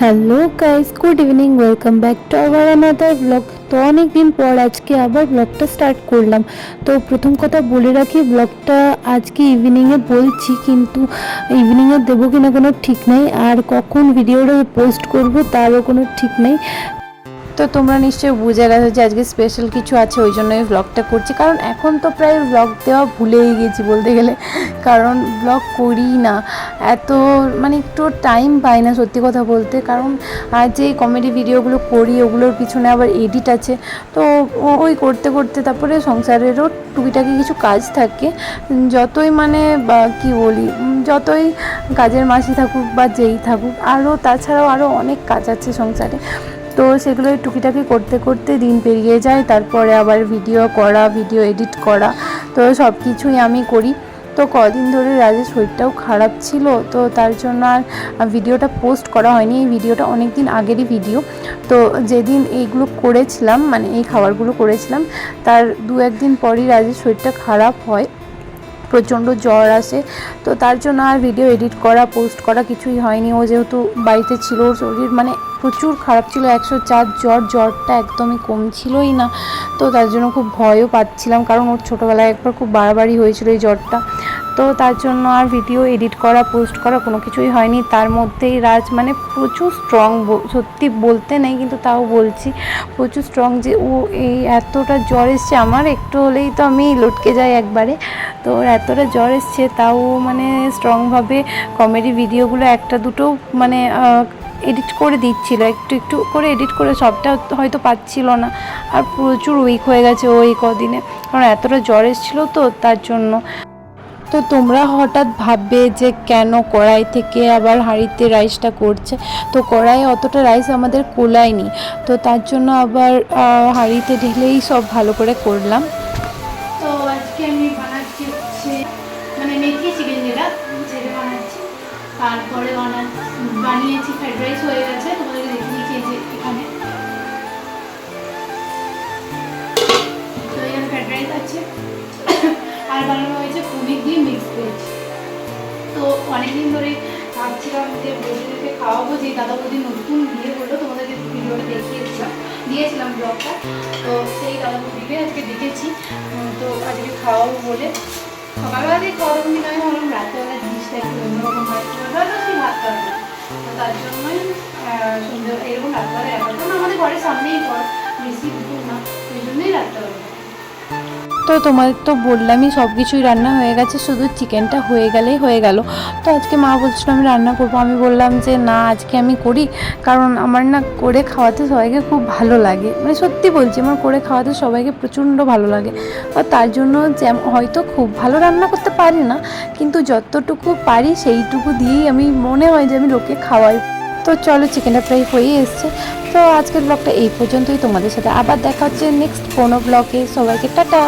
Hello guys, good evening, welcome back to our another blog. তো অনেক দিন পর আজকে আবার ব্লগটা স্টার্ট করলাম। তো প্রথম কথা বলে রাখি, ব্লগটা আজকে ইভিনিংয়ে বলছি, কিন্তু ইভিনিংয়ে দেবো কিনা কোনো ঠিক নেই, আর কখন ভিডিওটা পোস্ট করব তারও কোনো ঠিক নেই। তো তোমরা নিশ্চয়ই বুঝে গেছো যে আজকে স্পেশাল কিছু আছে, ওই জন্যই ব্লগটা করছি। কারণ এখন তো প্রায় ব্লগ দেওয়া ভুলেই গেছি বলতে গেলে, কারণ ব্লগ করি না এত, মানে একটু টাইম পাই না সত্যি কথা বলতে। কারণ যে কমেডি ভিডিওগুলো করি ওগুলোর পিছনে আবার এডিট আছে, তো ওই করতে করতে তারপরে সংসারেরও টুকিটাকি কিছু কাজ থাকে। যতই মানে কী বলি, যতই কাজের মাসি থাকুক বা যেই থাকুক, আরও তাছাড়াও আরও অনেক কাজ আছে সংসারে। তো সেগুলো টুকিটাকি করতে করতে দিন পেরিয়ে যায়, তারপরে আবার ভিডিও করা, ভিডিও এডিট করা, তো সব কিছুই আমি করি। তো কদিন ধরে রাজের শরীরটাও খারাপ ছিল, তো তার জন্য আর ভিডিওটা পোস্ট করা হয়নি। এই ভিডিওটা অনেক দিন আগেরই ভিডিও। তো যেদিন এইগুলো করেছিলাম, মানে এই খাবারগুলো করেছিলাম, তার দু একদিন পরই রাজের শরীরটা খারাপ হয়, প্রচণ্ড জ্বর আসে। তো তার জন্য আর ভিডিও এডিট করা, পোস্ট করা কিছুই হয়নি। ও যেহেতু বাড়িতে ছিল, ওর শরীর মানে প্রচুর খারাপ ছিল, 104 জ্বরটা একদমই কমছিলই না। তো তার জন্য খুব ভয়ও পাচ্ছিলাম, কারণ ওর ছোটোবেলায় একবার খুব বাড়াবাড়ি হয়েছিল এই জ্বরটা। তো তার জন্য আর ভিডিও এডিট করা, পোস্ট করা কোনো কিছুই হয়নি। তার মধ্যেই রাজ মানে প্রচুর স্ট্রং, সত্যি বলতে নেই কিন্তু তাও বলছি, প্রচুর স্ট্রং। যে ও এই এতটা জ্বর এসছে, আমার একটু হলেই তো আমি লটকে যাই একবারে। তো ওর এতটা জ্বর এসছে, তাও মানে স্ট্রংভাবে কমেডি ভিডিওগুলো একটা দুটো মানে এডিট করে দিচ্ছিল, একটু একটু করে এডিট করে, সবটা হয়তো পাচ্ছিল না। আর প্রচুর উইক হয়ে গেছে ওই কদিনে, কারণ এতটা জ্বর এসেছিলো তো তার জন্য। তো তোমরা হঠাৎ ভাববে যে কেন কড়াই থেকে আবার হাঁড়িতে রাইসটা করছে। তো কড়াইয়ে অতটা রাইস আমাদের কোলায়নি, তো তার জন্য আবার হাঁড়িতে ঢেলেই সব ভালো করে করলাম। তো আজকে আমি বানাচ্ছি হচ্ছে মানে মেথি চিকেন, যেটা বানাচ্ছি। তারপরে বানিয়েছি ফ্রাইড রাইস, হয়ে গেছে, তোমাদেরকে দেখে দিয়েছি এই যে এখানে। তো এখানে ফ্রাইড রাইস আছে, আর বানানো হয়েছে পনির দিয়ে মিক্স ভেজ। তো অনেকদিন ধরে ভাবছিলাম যে বৌদিদেরকে খাওয়াবো, যে দাদা বৌদি নতুন বিয়ে করলো, তোমাদেরকে ভিডিওটা দিয়েছিলাম ব্লগটা। তো সেই দাদা বৌদিকে আজকে দেখেছি, তো আজকে খাওয়াবো বলে সকালবেলাতেই খাওয়াবো, কিন্তু আমি ভাবলাম রাত্রেবেলা জিনিসটা একটু অন্যরকম হয়, সকালবেলা সেই ভাত খাওয়া না, তো তার জন্যই সন্ধ্যে এরকম রাত্রেবেলা রাখা, কারণ আমাদের ঘরের সামনেই ঘর, বেশি দূর না, ওই জন্যই রাত্রেবেলা। তো তোমাদের তো বললামই সব কিছুই রান্না হয়ে গেছে, শুধু চিকেনটা হয়ে গেলেই হয়ে গেল। তো আজকে মা বলছিল আমি রান্না করবো, আমি বললাম যে না, আজকে আমি করি, কারণ আমার না করে খাওয়াতে সবাইকে খুব ভালো লাগে, মানে সত্যি বলছি, আমার করে খাওয়াতে সবাইকে প্রচণ্ড ভালো লাগে। আর তার জন্য হয়তো খুব ভালো রান্না করতে পারি না, কিন্তু যতটুকু পারি সেইটুকু দিয়েই আমি মনে হয় যে আমি লোকে খাওয়াই। তো চলো, চিকেনটা প্রায় হয়ে এসছে। তো আজকের ব্লগটা এই পর্যন্তই, তোমাদের সাথে আবার দেখা হচ্ছে নেক্সট কোনো ব্লগে। সবাইকে টাটা।